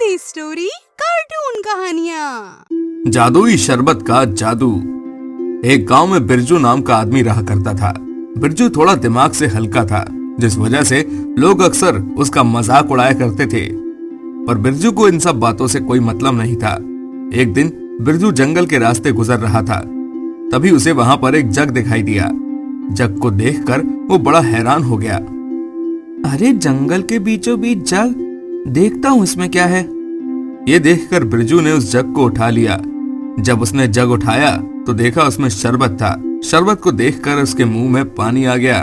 सुनोगे story cartoon कहानियाँ। जादुई शरबत का जादू। एक गांव में बिरजू नाम का आदमी रहा करता था। बिरजू थोड़ा दिमाग से हल्का था, जिस वजह से लोग अक्सर उसका मजाक उड़ाया करते थे। पर बिरजू को इन सब बातों से कोई मतलब नहीं था। एक दिन बिरजू जंगल के रास्ते गुजर रहा था, तभी उसे वहां पर एक जग दिखाई दिया। जग को देखकर वो बड़ा हैरान हो गया। अरे जंगल के बीचों बीच जग, देखता हूँ इसमें क्या है। ये देखकर बिरजू ने उस जग को उठा लिया। जब उसने जग उठाया तो देखा उसमें शरबत था। शरबत को देखकर उसके मुंह में पानी आ गया।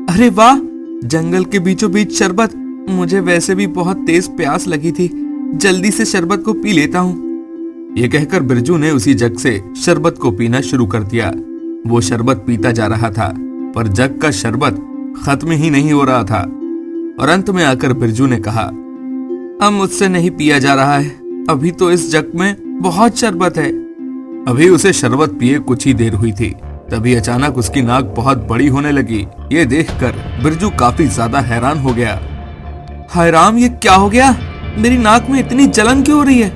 अरे वाह, जंगल के बीचों बीच शरबत। मुझे वैसे भी बहुत तेज प्यास लगी थी, जल्दी से शरबत को पी लेता हूँ। ये कहकर बिरजू ने उसी जग से शरबत को पीना शुरू कर दिया। वो शरबत पीता जा रहा था, पर जग का शरबत खत्म ही नहीं हो रहा था। और अंत में आकर बिरजू ने कहा, अब मुझसे नहीं पिया जा रहा है, अभी तो इस जग में बहुत शरबत है। अभी उसे शरबत पिए कुछ ही देर हुई थी, तभी अचानक उसकी नाक बहुत बड़ी होने लगी। ये देखकर बिरजू काफी ज्यादा हैरान हो गया। हाय राम, ये क्या हो गया? मेरी नाक में इतनी जलन क्यों हो रही है?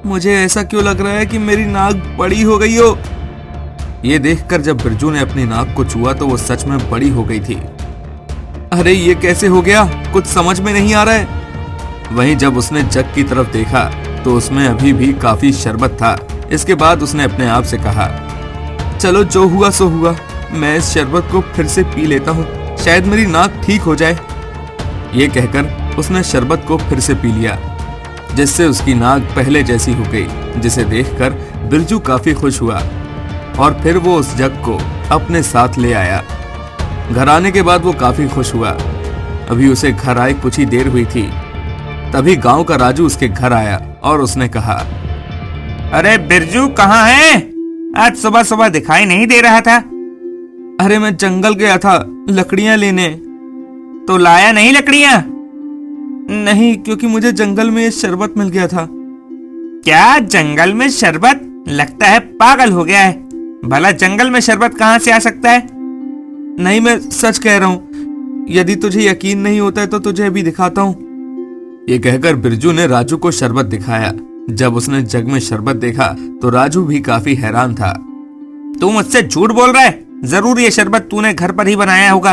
मुझे ऐसा क्यों लग रहा है कि मेरी नाक बड़ी हो गई हो। ये देखकर जब बिरजू ने अपनी नाक को छुआ तो वो सच में बड़ी हो गई थी। अरे ये कैसे हो गया, कुछ समझ में नहीं आ रहा है। वहीं जब उसने जग की तरफ देखा तो उसमें अभी भी काफी शरबत था। इसके बाद उसने अपने आप से कहा, चलो जो हुआ सो हुआ, मैं इस शरबत को फिर से पी लेता हूँ, शायद मेरी नाक ठीक हो जाए। ये कहकर उसने शरबत को फिर से पी लिया, जिससे उसकी नाक पहले जैसी हो गई, जिसे देखकर बिरजू काफी खुश हुआ। और फिर वो उस जग को अपने साथ ले आया। घर आने के बाद वो काफी खुश हुआ। अभी उसे घर आए कुछ ही देर हुई थी, तभी गांव का राजू उसके घर आया और उसने कहा, अरे बिरजू कहाँ है? आज सुबह सुबह दिखाई नहीं दे रहा था। अरे मैं जंगल गया था लकड़ियां लेने। तो लाया नहीं लकड़ियां? नहीं, क्योंकि मुझे जंगल में ये शरबत मिल गया था। क्या जंगल में शरबत? लगता है पागल हो गया है। भला जंगल में शरबत कहाँ से आ सकता है? नहीं, मैं सच कह रहा हूँ। यदि तुझे यकीन नहीं होता है तो तुझे अभी दिखाता हूँ। ये कहकर बिरजू ने राजू को शरबत दिखाया। जब उसने जग में शरबत देखा तो राजू भी काफी हैरान था। तू मुझसे झूठ बोल रहा है। जरूर ये शरबत तूने घर पर ही बनाया होगा,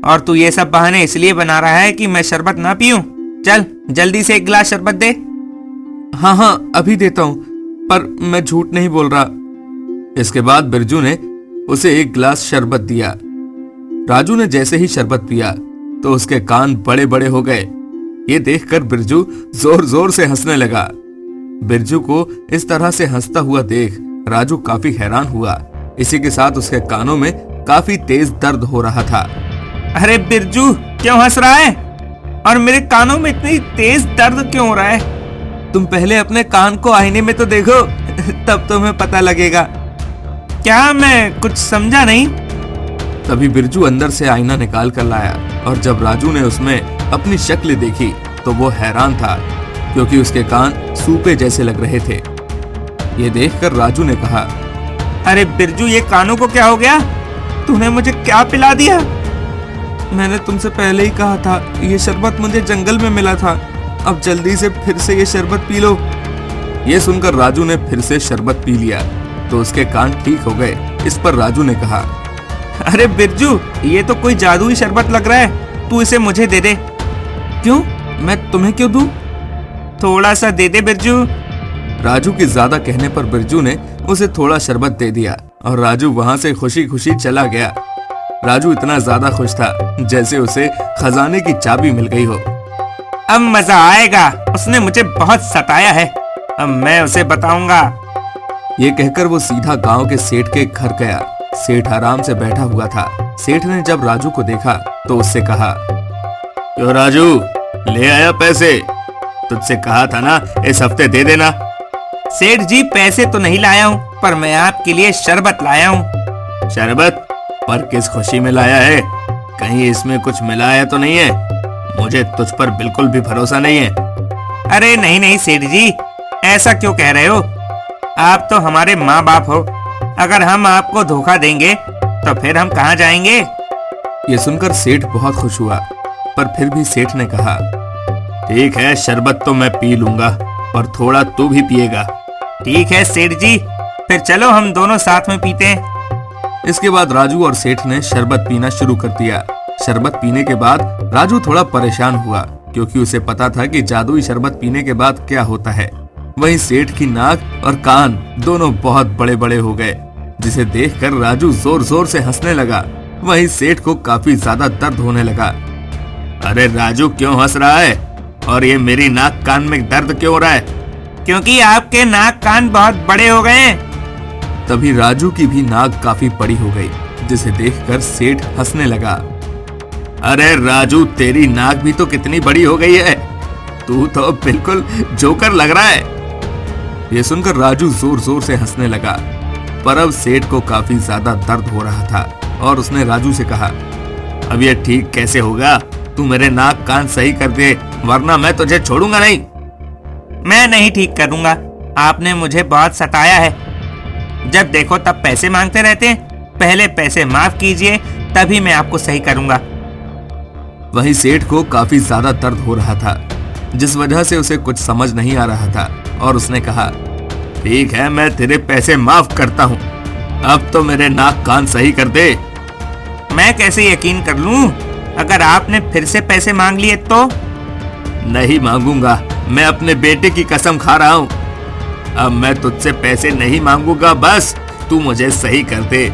और तू ये सब बहाने इसलिए बना रहा है कि मैं शरबत ना पीऊं। चल जल्दी से एक गिलास शरबत दे। हाँ, अभी देता हूँ, पर मैं झूठ नहीं बोल रहा। इसके बाद बिरजू ने उसे एक गिलास शरबत दिया। राजू ने जैसे ही शरबत पिया तो उसके कान बड़े बड़े हो गए। ये देखकर बिरजू जोर जोर से हंसने लगा। बिरजू को इस तरह से हंसता हुआ देख राजू काफी हैरान हुआ। इसी के साथ उसके कानों में काफी तेज दर्द हो रहा था। अरे बिरजू, क्यों हंस रहा है? और मेरे कानों में इतनी तेज दर्द क्यों हो रहा है? तुम पहले अपने कान को आईने में तो देखो, तब तुम्हें पता लगेगा। क्या? मैं कुछ समझा नहीं। तभी बिरजू अंदर से आईना निकाल कर लाया, और जब राजू ने उसमें अपनी शक्ल देखी तो वो हैरान था, क्योंकि उसके कान सूपे जैसे लग रहे थे। ये देखकर राजू ने कहा, अरे बिरजू, ये कानों को क्या हो गया? तूने मुझे क्या पिला दिया? मैंने तुमसे पहले ही कहा था, ये शरबत मुझे जंगल में मिला था। अब जल्दी से फिर से ये शरबत पी लो। ये सुनकर राजू ने फिर से शरबत पी लिया तो उसके कान ठीक हो गए। इस पर राजू ने कहा, अरे बिरजू, ये तो कोई जादुई शरबत लग रहा है, तू इसे मुझे दे दे। क्यों? मैं तुम्हें क्यों दूं? थोड़ा सा दे दे बिरजू। राजू के ज्यादा कहने पर बिरजू ने उसे थोड़ा शरबत दे दिया और राजू वहां से खुशी खुशी चला गया। राजू इतना ज्यादा खुश था जैसे उसे खजाने की चाबी मिल गई हो। अब मजा आएगा, उसने मुझे बहुत सताया है, अब मैं उसे बताऊंगा। ये कहकर वो सीधा गांव के सेठ के घर गया। सेठ आराम से बैठा हुआ था। सेठ ने जब राजू को देखा तो उससे कहा, क्यों राजू, ले आया पैसे? तुझसे कहा था ना इस हफ्ते दे देना। सेठ जी, पैसे तो नहीं लाया हूँ, पर मैं आपके लिए शरबत लाया हूँ। शरबत? पर किस खुशी में लाया है? कहीं इसमें कुछ मिलाया तो नहीं है? मुझे तुझ पर बिल्कुल भी भरोसा नहीं है। अरे नहीं नहीं सेठ जी, ऐसा क्यों कह रहे हो? आप तो हमारे माँ बाप हो। अगर हम आपको धोखा देंगे तो फिर हम कहाँ जाएंगे? ये सुनकर सेठ बहुत खुश हुआ, पर फिर भी सेठ ने कहा, ठीक है, शरबत तो मैं पी लूंगा, पर थोड़ा तू भी पिएगा। ठीक है सेठ जी, फिर चलो हम दोनों साथ में पीते हैं। इसके बाद राजू और सेठ ने शरबत पीना शुरू कर दिया। शरबत पीने के बाद राजू थोड़ा परेशान हुआ, क्योंकि उसे पता था कि जादुई शरबत पीने के बाद क्या होता है। वहीं सेठ की नाक और कान दोनों बहुत बड़े बड़े हो गए, जिसे देखकर राजू जोर जोर से हंसने लगा। वहीं सेठ को काफी ज्यादा दर्द होने लगा। अरे राजू, क्यों हंस रहा है? और ये मेरी नाक कान में दर्द क्यों हो रहा है? क्योंकि आपके नाक कान बहुत बड़े हो गए हैं। तभी राजू की भी नाक काफी बड़ी हो गई, जिसे देखकर सेठ हंसने लगा। अरे राजू, तेरी नाक भी तो कितनी बड़ी हो गई है, तू तो बिल्कुल जोकर लग रहा है। ये सुनकर राजू जोर जोर से हंसने लगा, पर अब सेठ को काफी ज्यादा दर्द हो रहा था और उसने राजू से कहा, अब ये ठीक कैसे होगा? तू मेरे नाक कान सही कर दे, वरना मैं तुझे छोड़ूंगा नहीं। मैं नहीं ठीक करूंगा, आपने मुझे बहुत सताया है। जब देखो तब पैसे मांगते रहते हैं, पहले पैसे माफ कीजिए, तभी मैं आपको सही करूंगा। वहीं सेठ को काफी ज्यादा दर्द हो रहा था, जिस वजह से उसे कुछ समझ नहीं आ रहा था, और उसने कहा, ठीक है, मैं तेरे पैसे माफ करता हूँ, अब तो मेरे नाक कान सही कर दे। मैं कैसे यकीन कर लूं? अगर आपने फिर से पैसे मांग लिए तो? नहीं मांगूंगा, मैं अपने बेटे की कसम खा रहा हूँ। अब मैं तुझसे पैसे नहीं मांगूंगा, बस तू मुझे सही कर दे।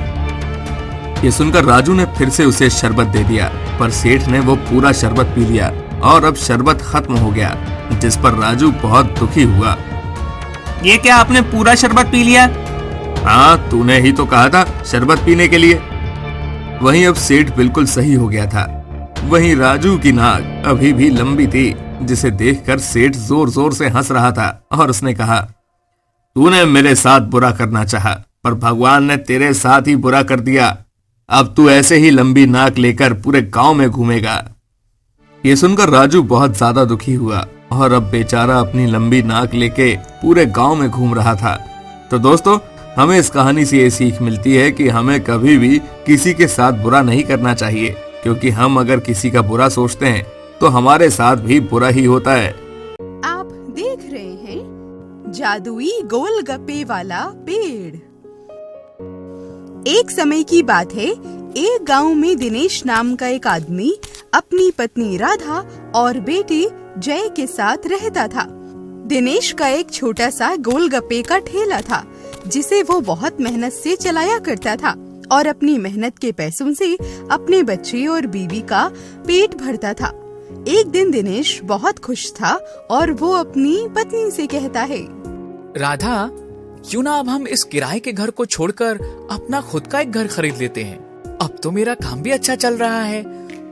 ये सुनकर राजू ने फिर से उसे शरबत दे दिया, पर सेठ ने वो पूरा शरबत पी लिया और अब शरबत खत्म हो गया, जिस पर राजू बहुत दुखी हुआ। ये क्या, आपने पूरा शरबत पी लिया? हाँ, तूने ही तो कहा था शरबत पीने के लिए। वहीं अब सेठ बिल्कुल सही हो गया था। वहीं राजू की नाक अभी भी लंबी थी, जिसे देखकर सेठ जोर जोर से हंस रहा था और उसने कहा, तूने मेरे साथ बुरा करना चाहा, पर भगवान ने तेरे साथ ही बुरा कर दिया। अब तू ऐसे ही लंबी नाक लेकर पूरे गांव में घूमेगा। ये सुनकर राजू बहुत ज्यादा दुखी हुआ और अब बेचारा अपनी लंबी नाक लेके पूरे गांव में घूम रहा था। तो दोस्तों, हमें इस कहानी से ये सीख मिलती है कि हमें कभी भी किसी के साथ बुरा नहीं करना चाहिए, क्योंकि हम अगर किसी का बुरा सोचते हैं तो हमारे साथ भी बुरा ही होता है। आप देख रहे हैं जादुई गोलगप्पे वाला पेड़। एक समय की बात है, एक गांव में दिनेश नाम का एक आदमी अपनी पत्नी राधा और बेटे जय के साथ रहता था। दिनेश का एक छोटा सा गोलगप्पे का ठेला था, जिसे वो बहुत मेहनत से चलाया करता था और अपनी मेहनत के पैसों से अपने बच्चे और बीवी का पेट भरता था। एक दिन दिनेश बहुत खुश था और वो अपनी पत्नी से कहता है, राधा, क्यों ना अब हम इस किराए के घर को छोड़कर अपना खुद का एक घर खरीद लेते हैं। अब तो मेरा काम भी अच्छा चल रहा है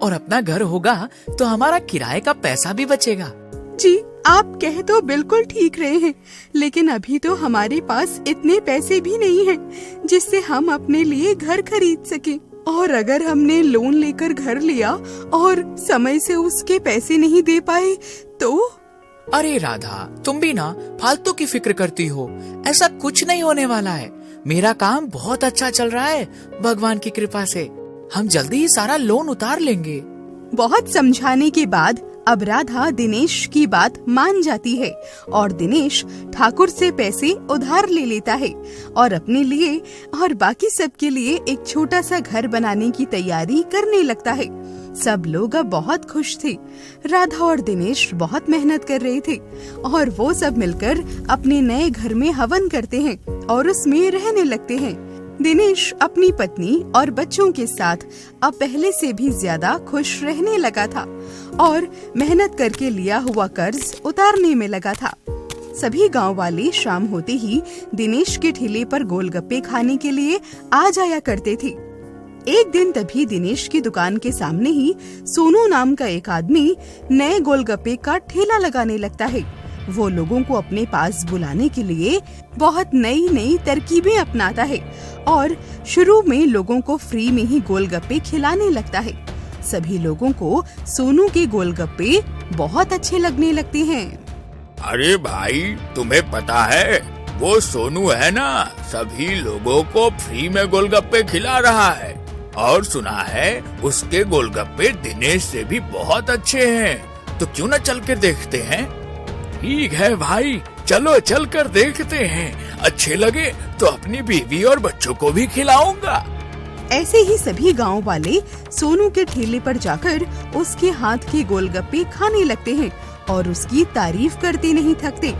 और अपना घर होगा तो हमारा किराए का पैसा भी बचेगा। जी, आप कह तो बिल्कुल ठीक रहे हैं, लेकिन अभी तो हमारे पास इतने पैसे भी नहीं हैं जिससे हम अपने लिए घर खरीद सकें। और अगर हमने लोन लेकर घर लिया और समय से उसके पैसे नहीं दे पाए तो? अरे राधा, तुम भी ना फालतू की फिक्र करती हो। ऐसा कुछ नहीं होने वाला है। मेरा काम बहुत अच्छा चल रहा है, भगवान की कृपा से। हम जल्दी ही सारा लोन उतार लेंगे। बहुत समझाने के बाद अब राधा दिनेश की बात मान जाती है और दिनेश ठाकुर से पैसे उधार ले लेता है और अपने लिए और बाकी सबके लिए एक छोटा सा घर बनाने की तैयारी करने लगता है। सब लोग अब बहुत खुश थे। राधा और दिनेश बहुत मेहनत कर रहे थे और वो सब मिलकर अपने नए घर में हवन करते हैं और उसमें रहने लगते हैं। दिनेश अपनी पत्नी और बच्चों के साथ अब पहले से भी ज्यादा खुश रहने लगा था और मेहनत करके लिया हुआ कर्ज उतारने में लगा था। सभी गांव वाले शाम होते ही दिनेश के ठेले पर गोलगप्पे खाने के लिए आ जाया करते थे। एक दिन तभी दिनेश की दुकान के सामने ही सोनू नाम का एक आदमी नए गोलगप्पे का ठेला लगाने लगता है। वो लोगों को अपने पास बुलाने के लिए बहुत नई नई तरकीबें अपनाता है और शुरू में लोगों को फ्री में ही गोलगप्पे खिलाने लगता है। सभी लोगों को सोनू के गोलगप्पे बहुत अच्छे लगने लगते हैं। अरे भाई, तुम्हें पता है वो सोनू है ना, सभी लोगों को फ्री में गोलगप्पे खिला रहा है और सुना है उसके गोलगप्पे दिनेश से भी बहुत अच्छे हैं। तो क्यों न चल के देखते हैं? ठीक है भाई, चलो चल कर देखते हैं। अच्छे लगे तो अपनी बीवी और बच्चों को भी खिलाऊंगा। ऐसे ही सभी गांव वाले सोनू के ठेले पर जाकर उसके हाथ के गोलगप्पे खाने लगते हैं और उसकी तारीफ करते नहीं थकते,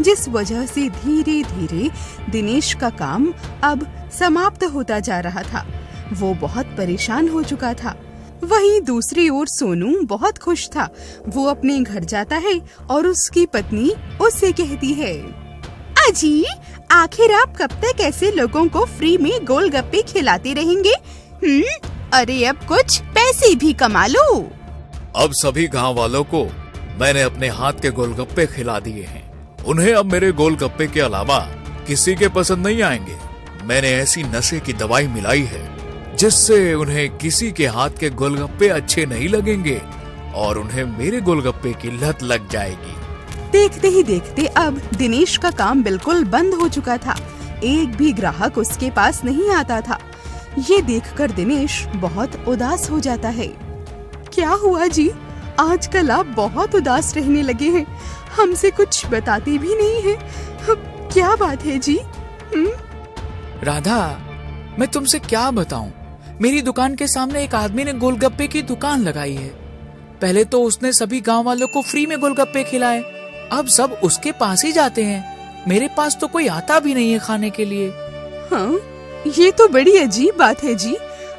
जिस वजह से धीरे धीरे दिनेश का काम अब समाप्त होता जा रहा था। वो बहुत परेशान हो चुका था। वहीं दूसरी ओर सोनू बहुत खुश था। वो अपने घर जाता है और उसकी पत्नी उससे कहती है, अजी, आखिर आप कब तक ऐसे लोगों को फ्री में गोलगप्पे खिलाते रहेंगे? अरे अब कुछ पैसे भी कमा लो। अब सभी गांव वालों को मैंने अपने हाथ के गोलगप्पे खिला दिए हैं। उन्हें अब मेरे गोलगप्पे के अलावा किसी के पसंद नहीं आएंगे। मैंने ऐसी नशे की दवाई मिलाई है जिससे उन्हें किसी के हाथ के गोलगप्पे अच्छे नहीं लगेंगे और उन्हें मेरे गोलगप्पे की लत लग जाएगी। देखते ही देखते अब दिनेश का काम बिल्कुल बंद हो चुका था। एक भी ग्राहक उसके पास नहीं आता था। ये देखकर दिनेश बहुत उदास हो जाता है। क्या हुआ जी? आजकल आप बहुत उदास रहने लगे हैं। हमसे कुछ बताते भी नहीं हैं। क्या बात है जी? राधा, मैं तुमसे क्या बताऊं? मेरी दुकान के सामने एक आदमी ने गोलगप्पे की दुकान लगाई है। पहले तो उसने सभी गांव वालों को फ्री में गोलगप्पे खिलाए। अब सब उसके पास ही जाते हैं। मेरे पास तो कोई आता भी नहीं है खाने के लिए। हाँ, ये तो बड़ी अजीब बात है जी।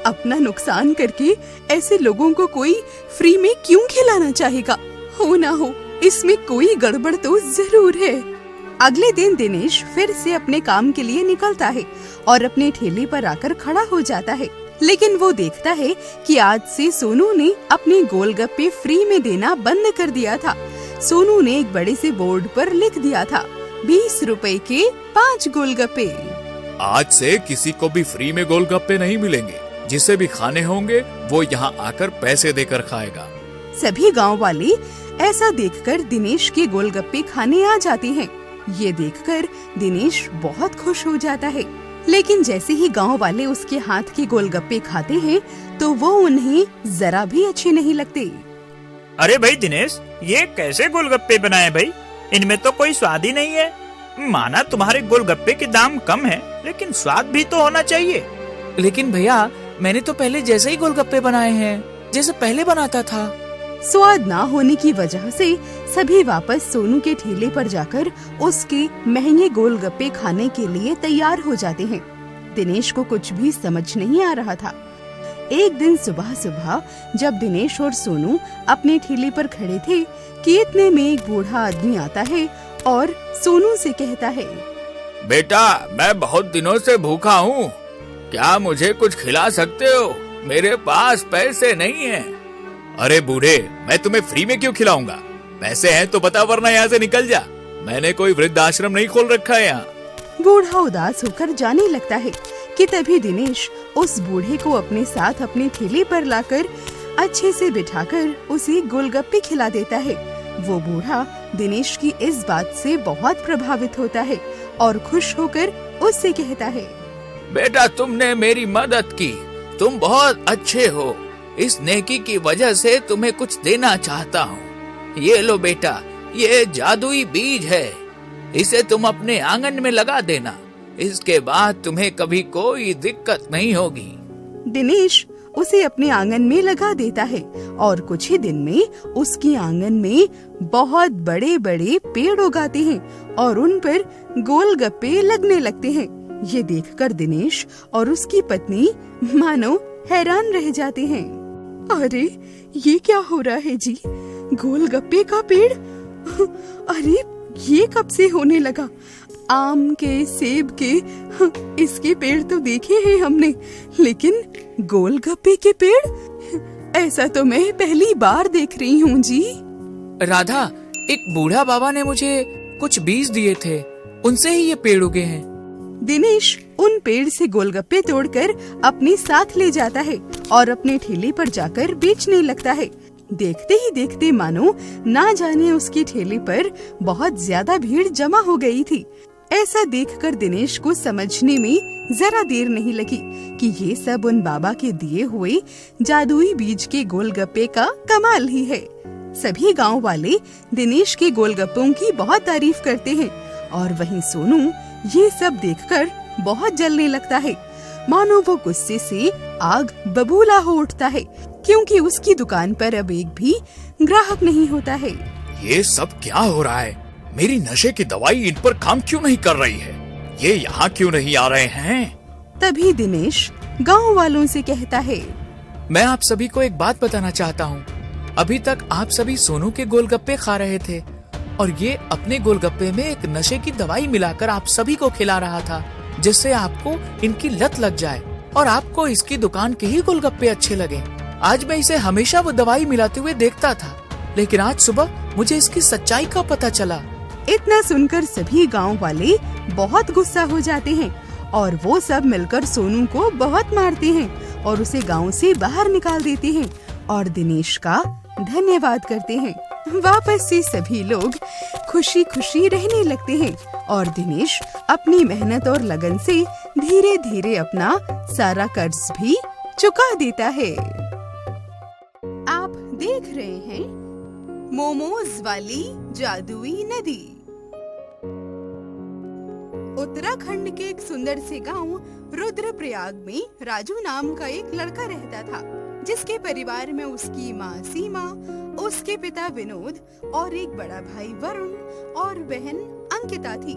अपना नुकसान करके ऐसे लोगों को कोई फ्री में क्यों खिलाना चाहेगा? हो ना हो, इसमें कोई गड़बड़ तो जरूर है। अगले दिन दिनेश फिर से अपने काम के लिए निकलता है और अपने ठेले पर आकर खड़ा हो जाता है। लेकिन वो देखता है कि आज से सोनू ने अपने गोलगप्पे फ्री में देना बंद कर दिया था। सोनू ने एक बड़े से बोर्ड पर लिख दिया था, 20 रुपए के 5 गोलगप्पे। आज से किसी को भी फ्री में गोलगप्पे नहीं मिलेंगे। जिसे भी खाने होंगे वो यहाँ आकर पैसे देकर खाएगा। सभी गांव वाले ऐसा देखकर दिनेश के गोलगप्पे खाने आ जाते हैं। ये देखकर दिनेश बहुत खुश हो जाता है। लेकिन जैसे ही गांव वाले उसके हाथ के गोलगप्पे खाते हैं तो वो उन्हें जरा भी अच्छे नहीं लगते। अरे भाई दिनेश, ये कैसे गोलगप्पे बनाए भाई? इनमें तो कोई स्वाद ही नहीं है। माना तुम्हारे गोलगप्पे के दाम कम है, लेकिन स्वाद भी तो होना चाहिए। लेकिन भैया, मैंने तो पहले जैसे ही गोलगप्पे बनाए हैं, जैसे पहले बनाता था। स्वाद ना होने की वजह से सभी वापस सोनू के ठेले पर जाकर उसके महंगे गोलगप्पे खाने के लिए तैयार हो जाते हैं। दिनेश को कुछ भी समझ नहीं आ रहा था। एक दिन सुबह सुबह जब दिनेश और सोनू अपने ठेले पर खड़े थे कि इतने में एक बूढ़ा आदमी आता है और सोनू से कहता है, बेटा, मैं बहुत दिनों से भूखा हूँ। क्या मुझे कुछ खिला सकते हो? मेरे पास पैसे नहीं हैं। अरे बूढ़े, मैं तुम्हें फ्री में क्यों खिलाऊंगा? पैसे हैं तो बता, वरना यहाँ से निकल जा। मैंने कोई वृद्धाश्रम नहीं खोल रखा है यहाँ। बूढ़ा उदास होकर जाने लगता है कि तभी दिनेश उस बूढ़े को अपने साथ अपने ठेले पर लाकर अच्छे से बिठाकर उसे गोलगप्पे खिला देता है। वो बूढ़ा दिनेश की इस बात से बहुत प्रभावित होता है और खुश होकर उससे कहता है, बेटा, तुमने मेरी मदद की। तुम बहुत अच्छे हो। इस नेकी की वजह से तुम्हें कुछ देना चाहता हूँ। ये लो बेटा, ये जादुई बीज है। इसे तुम अपने आंगन में लगा देना। इसके बाद तुम्हें कभी कोई दिक्कत नहीं होगी। दिनेश उसे अपने आंगन में लगा देता है और कुछ ही दिन में उसके आंगन में बहुत बड़े बड़े पेड़ उगाते हैं और उन पर गोलगप्पे लगने लगते हैं। ये देखकर दिनेश और उसकी पत्नी मानो हैरान रह जाते हैं। अरे ये क्या हो रहा है जी? गोलगप्पे का पेड़? अरे ये कब से होने लगा? आम के, सेब के, इसके पेड़ तो देखे हैं हमने, लेकिन गोलगप्पे के पेड़? ऐसा तो मैं पहली बार देख रही हूँ जी। राधा, एक बूढ़ा बाबा ने मुझे कुछ बीज दिए थे, उनसे ही ये पेड़ उगे हैं। दिनेश उन पेड़ से गोलगप्पे तोड़कर अपने साथ ले जाता है और अपने ठेले पर जाकर बेचने लगता है। देखते ही देखते मानो ना जाने उसके ठेले पर बहुत ज्यादा भीड़ जमा हो गई थी। ऐसा देखकर दिनेश को समझने में जरा देर नहीं लगी कि ये सब उन बाबा के दिए हुए जादुई बीज के गोलगप्पे का कमाल ही है। सभी गांव वाले दिनेश के गोलगप्पों की बहुत तारीफ करते हैं और वहीं सोनू ये सब देखकर बहुत जलने लगता है, मानो वो गुस्से से आग बबूला हो उठता है, क्योंकि उसकी दुकान पर अब एक भी ग्राहक नहीं होता है। ये सब क्या हो रहा है? मेरी नशे की दवाई इन पर काम क्यों नहीं कर रही है? ये यहाँ क्यों नहीं आ रहे हैं? तभी दिनेश गांव वालों से कहता है, मैं आप सभी को एक बात बताना चाहता हूँ। अभी तक आप सभी सोनू के गोलगप्पे खा रहे थे और ये अपने गोलगप्पे में एक नशे की दवाई मिलाकर आप सभी को खिला रहा था, जिससे आपको इनकी लत लग जाए और आपको इसकी दुकान के ही गोलगप्पे अच्छे लगे। आज मैं इसे हमेशा वो दवाई मिलाते हुए देखता था, लेकिन आज सुबह मुझे इसकी सच्चाई का पता चला। इतना सुनकर सभी गांव वाले बहुत गुस्सा हो जाते हैं और वो सब मिलकर सोनू को बहुत मारते हैं और उसे गांव से बाहर निकाल देते हैं और दिनेश का धन्यवाद करते हैं। वापस से सभी लोग खुशी खुशी रहने लगते हैं और दिनेश अपनी मेहनत और लगन से धीरे धीरे अपना सारा कर्ज भी चुका देता है। आप देख रहे हैं मोमोज वाली जादुई नदी। उत्तराखंड के एक सुंदर से गांव रुद्रप्रयाग में राजू नाम का एक लड़का रहता था, जिसके परिवार में उसकी माँ सीमा, उसके पिता विनोद और एक बड़ा भाई वरुण और बहन अंकिता थी।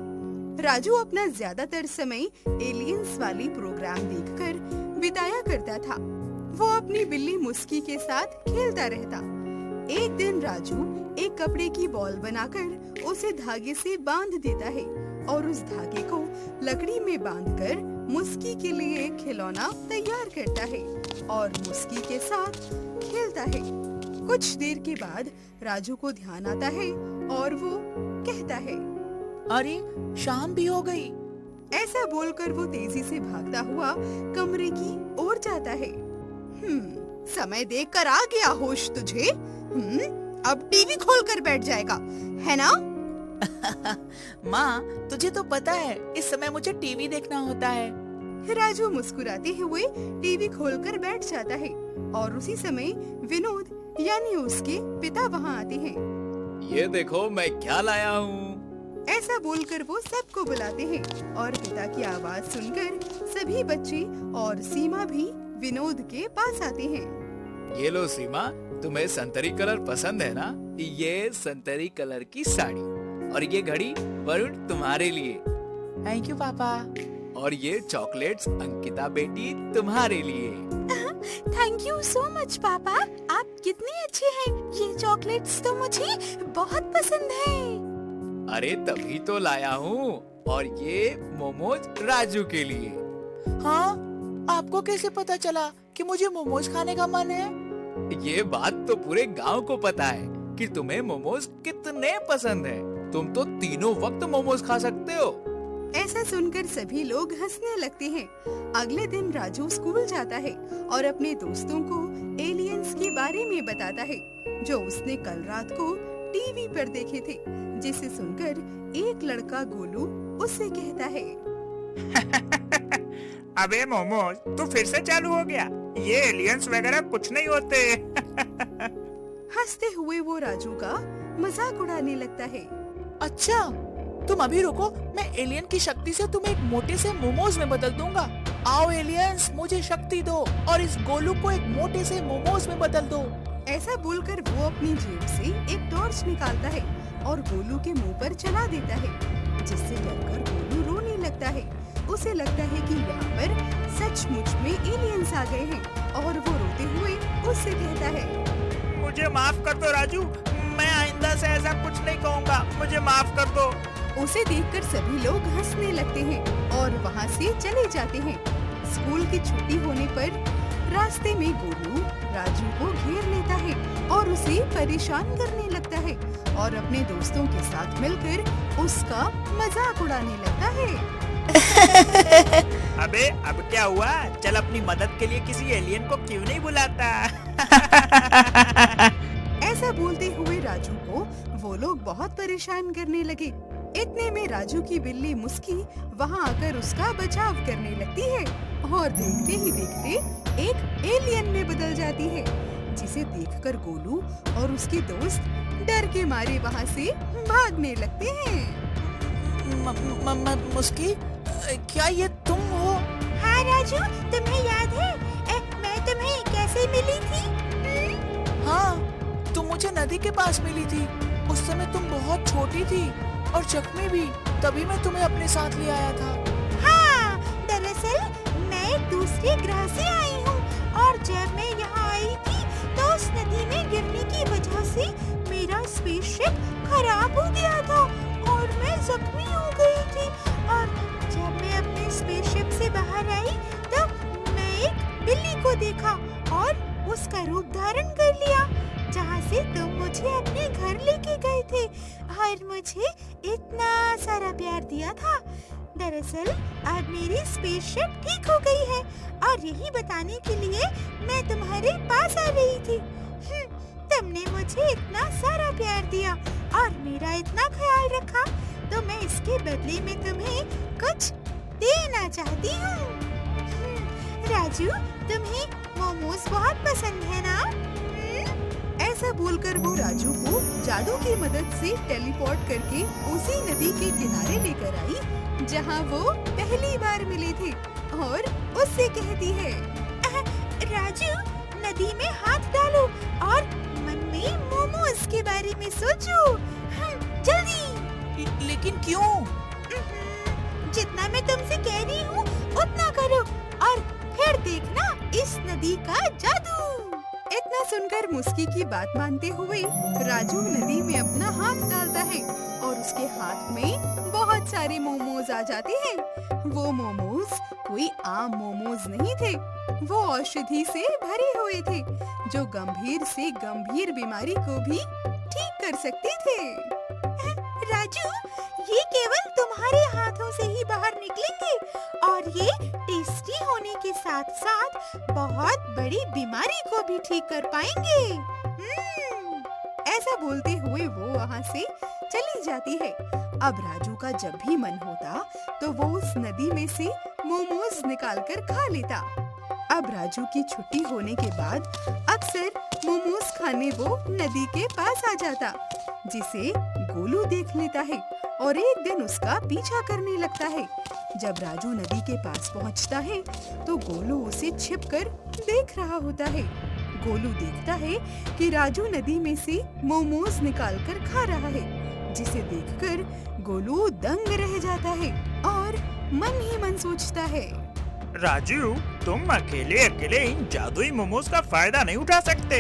राजू अपना ज्यादातर समय एलियंस वाली प्रोग्राम देखकर बिताया करता था। वो अपनी बिल्ली मुस्की के साथ खेलता रहता। एक दिन राजू एक कपड़े की बॉल बनाकर उसे धागे से बांध देता है और उस धागे को लकड़ी में बांधकर मुस्की के लिए एक खिलौना तैयार करता है और मुस्की के साथ खेलता है। कुछ देर के बाद राजू को ध्यान आता है और वो कहता है, अरे शाम भी हो गई। ऐसा बोलकर वो तेजी से भागता हुआ कमरे की ओर जाता है। समय देखकर आ गया होश तुझे। अब टीवी खोलकर बैठ जाएगा, है ना? माँ, तुझे तो पता है इस समय मुझे टीवी देखना होता है। राजू मुस्कुराते हुए टीवी खोलकर बैठ जाता है और उसी समय विनोद यानी उसके पिता वहाँ आते हैं। ये देखो मैं क्या लाया हूँ। ऐसा बोलकर वो सबको बुलाते हैं और पिता की आवाज सुनकर सभी बच्चे और सीमा भी विनोद के पास आते हैं। ये लो सीमा, तुम्हें संतरी कलर पसंद है ना? ये संतरी कलर की साड़ी और ये घड़ी वरुण तुम्हारे लिए। थैंक यू पापा। और ये चॉकलेट्स अंकिता बेटी तुम्हारे लिए। थैंक यू सो मच पापा, आप कितने अच्छे हैं। ये चॉकलेट्स तो मुझे बहुत पसंद है। अरे तभी तो लाया हूँ। और ये मोमोज राजू के लिए। हाँ, आपको कैसे पता चला कि मुझे मोमोज खाने का मन है? ये बात तो पूरे गांव को पता है कि तुम्हें मोमोज कितने पसंद है। तुम तो तीनों वक्त मोमोज खा सकते हो। ऐसा सुनकर सभी लोग हंसने लगते हैं। अगले दिन राजू स्कूल जाता है और अपने दोस्तों को एलियंस के बारे में बताता है, जो उसने कल रात को टीवी पर देखे थे। जिसे सुनकर एक लड़का गोलू उससे कहता है, अबे मोमोज, तू फिर से चालू हो गया। ये एलियंस वगैरह कुछ नहीं होते। हंसते हुए वो राजू का मजाक उड़ाने लगता है। अच्छा, तुम अभी रुको, मैं एलियन की शक्ति से तुम्हें एक मोटे से मोमोज में बदल दूंगा। आओ एलियंस, मुझे शक्ति दो और इस गोलू को एक मोटे से मोमोज में बदल दो। ऐसा बोलकर वो अपनी जेब से एक टॉर्च निकालता है और गोलू के मुंह पर चला देता है, जिससे डरकर गोलू रोने लगता है। उसे लगता है कि यहाँ पर सचमुच में एलियंस आ गए हैं और वो रोते हुए उससे कहता है, मुझे माफ कर दो राजू, मैं आइंदा से ऐसा कुछ नहीं कहूँगा, मुझे माफ कर दो। उसे देखकर सभी लोग हंसने लगते हैं और वहाँ से चले जाते हैं। स्कूल की छुट्टी होने पर रास्ते में गोलू राजू को घेर लेता है और उसे परेशान करने लगता है और अपने दोस्तों के साथ मिलकर उसका मजाक उड़ाने लगता है। अबे अब क्या हुआ? चल अपनी मदद के लिए किसी एलियन को क्यों नहीं बुलाता? ऐसा बोलते हुए राजू को वो लोग बहुत परेशान करने लगे। इतने में राजू की बिल्ली मुस्की वहाँ आकर उसका बचाव करने लगती है और देखते ही देखते एक एलियन में बदल जाती है, जिसे देखकर गोलू और उसके दोस्त डर के मारे वहाँ से भागने लगते हैं। मुस्की, क्या ये तुम हो? हाँ राजू, तुम्हें याद है मैं तुम्हें कैसे मिली थी? हाँ, तुम मुझे नदी के पास मिली थी। उस समय तुम बहुत छोटी थी और जख्मी भी, तभी मैं तुम्हें अपने साथ ले आया था। हाँ, दरअसल मैं एक दूसरे ग्रह से आई हूँ और जब मैं यहाँ आई थी तो उस नदी में गिरने की वजह से मेरा स्पेसशिप खराब हो गया था और मैं जख्मी हो गई थी। और जब मैं अपने स्पेसशिप से बाहर आई तो मैं एक बिल्ली को देखा और उसका रूप धारण कर लिया, जहाँ से तुम मुझे अपने घर लेके गए थे और मुझे इतना सारा प्यार दिया था। दरअसल अब मेरी स्पेसशिप ठीक हो गई है और यही बताने के लिए मैं तुम्हारे पास आ रही थी। तुमने मुझे इतना सारा प्यार दिया और मेरा इतना ख्याल रखा, तो मैं इसके बदले में तुम्हें कुछ देना चाहती हूँ। राजू, तुम्हें मोमोज बहुत पसंद है ना? ऐसा बोलकर वो राजू को जादू की मदद से टेलीपोर्ट करके उसी नदी के किनारे लेकर आई जहाँ वो पहली बार मिले थे और उससे कहती है, राजू, नदी में हाथ डालो और मन में मोमोज के बारे में सोचो। जल्दी। लेकिन क्यों? जितना मैं तुमसे कह रही हूँ उतना करो और फिर देखना इस नदी का जादू। इतना सुनकर मुस्की की बात मानते हुए राजू नदी में अपना हाथ डालता है और उसके हाथ में बहुत सारे मोमोज आ जाते हैं। वो मोमोज कोई आम मोमोज नहीं थे, वो औषधि से भरे हुए थे जो गंभीर से गंभीर बीमारी को भी ठीक कर सकते थे। राजू, ये केवल तुम्हारे हाथों से ही बाहर निकलेंगे और ये टेस्टी होने के साथ साथ बहुत बड़ी बीमारी को भी ठीक कर पाएंगे। ऐसा बोलते हुए वो वहाँ से चली जाती है। अब राजू का जब भी मन होता तो वो उस नदी में से मोमोज निकालकर खा लेता। अब राजू की छुट्टी होने के बाद अक्सर मोमोज खाने वो नदी के पास आ जाता, जिसे गोलू देख लेता है और एक दिन उसका पीछा करने लगता है। जब राजू नदी के पास पहुंचता है तो गोलू उसे छिपकर देख रहा होता है। गोलू देखता है कि राजू नदी में से मोमोज निकालकर खा रहा है, जिसे देखकर गोलू दंग रह जाता है और मन ही मन सोचता है, राजू, तुम अकेले अकेले इन जादुई मोमोज का फायदा नहीं उठा सकते।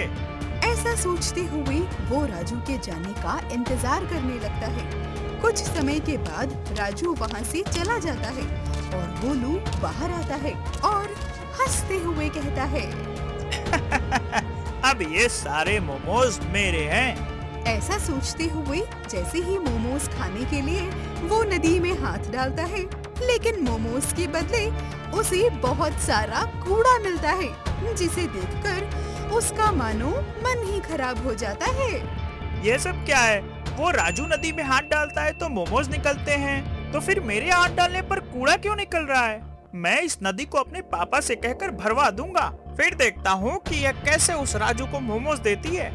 ऐसा सोचते हुए वो राजू के जाने का इंतजार करने लगता है। कुछ समय के बाद राजू वहाँ से चला जाता है और गोलू बाहर आता है और हंसते हुए कहता है, अब ये सारे मोमोज मेरे हैं। ऐसा सोचते हुए जैसे ही मोमोज खाने के लिए वो नदी में हाथ डालता है, लेकिन मोमोज के बदले उसे बहुत सारा कूड़ा मिलता है, जिसे देखकर उसका मानो मन ही खराब हो जाता है। ये सब क्या है? वो राजू नदी में हाथ डालता है तो मोमोज निकलते हैं, तो फिर मेरे हाथ डालने पर कूड़ा क्यों निकल रहा है? मैं इस नदी को अपने पापा से कहकर भरवा दूंगा, फिर देखता हूँ कि यह कैसे उस राजू को मोमोज देती है।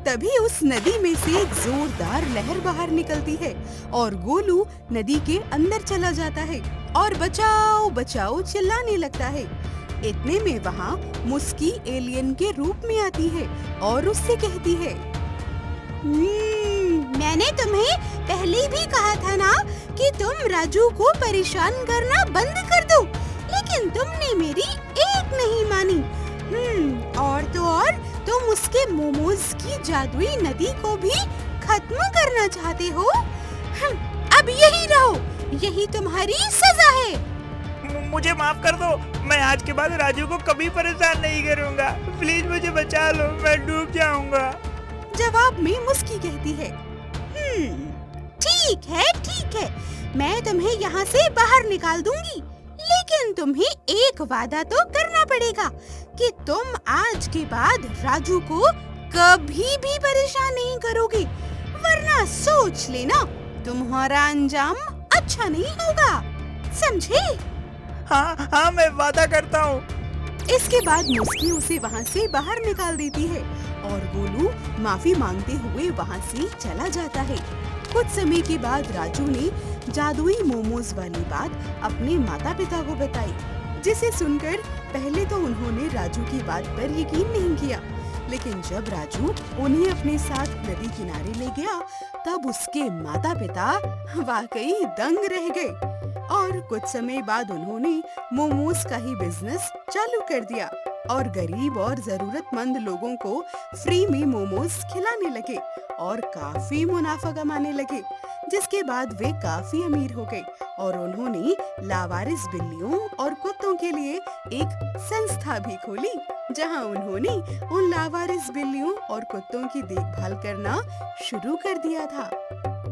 तभी उस नदी में से एक जोरदार लहर बाहर निकलती है और गोलू नदी के अंदर चला जाता है और बचाओ बचाओ चिल्लाने लगता है। इतने में वहाँ मुस्की एलियन के रूप में आती है और उससे कहती है, मैंने तुम्हें पहले भी कहा था ना कि तुम राजू को परेशान करना बंद कर दो, लेकिन तुमने मेरी एक नहीं मानी। और तो और तुम उसके मोमोज की जादुई नदी को भी खत्म करना चाहते हो। अब यही रहो, यही तुम्हारी सजा है। मुझे माफ कर दो, मैं आज के बाद राजू को कभी परेशान नहीं करूंगा। प्लीज मुझे बचा लो, मैं डूब जाऊंगा। जवाब में मुस्की कहती है, ठीक है, मैं तुम्हें यहाँ से बाहर निकाल दूंगी, लेकिन तुम्हें एक वादा तो करना पड़ेगा कि तुम आज के बाद राजू को कभी भी परेशान नहीं करोगे, वरना सोच लेना तुम्हारा अंजाम अच्छा नहीं होगा, समझे? हाँ हाँ, मैं वादा करता हूँ। इसके बाद मुस्की उसे वहाँ से बाहर निकाल देती है और गोलू माफी मांगते हुए वहाँ से चला जाता है। कुछ समय के बाद राजू ने जादुई मोमोज वाली बात अपने माता पिता को बताई, जिसे सुनकर पहले तो उन्होंने राजू की बात पर यकीन नहीं किया, लेकिन जब राजू उन्हें अपने साथ नदी किनारे ले गया तब उसके माता पिता वाकई दंग रह गए और कुछ समय बाद उन्होंने मोमोज का ही बिजनेस चालू कर दिया और गरीब और जरूरतमंद लोगों को फ्री में मोमोज खिलाने लगे और काफी मुनाफा कमाने लगे, जिसके बाद वे काफी अमीर हो गए और उन्होंने लावारिस बिल्लियों और कुत्तों के लिए एक संस्था भी खोली, जहां उन्होंने उन लावारिस बिल्लियों और कुत्तों की देखभाल करना शुरू कर दिया था।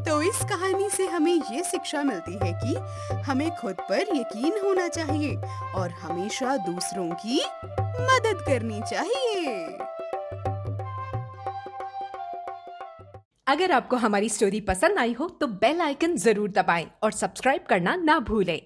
तो इस कहानी से हमें ये शिक्षा मिलती है कि हमें खुद पर यकीन होना चाहिए और हमेशा दूसरों की मदद करनी चाहिए। अगर आपको हमारी स्टोरी पसंद आई हो तो बेल आइकन जरूर दबाएं और सब्सक्राइब करना ना भूलें।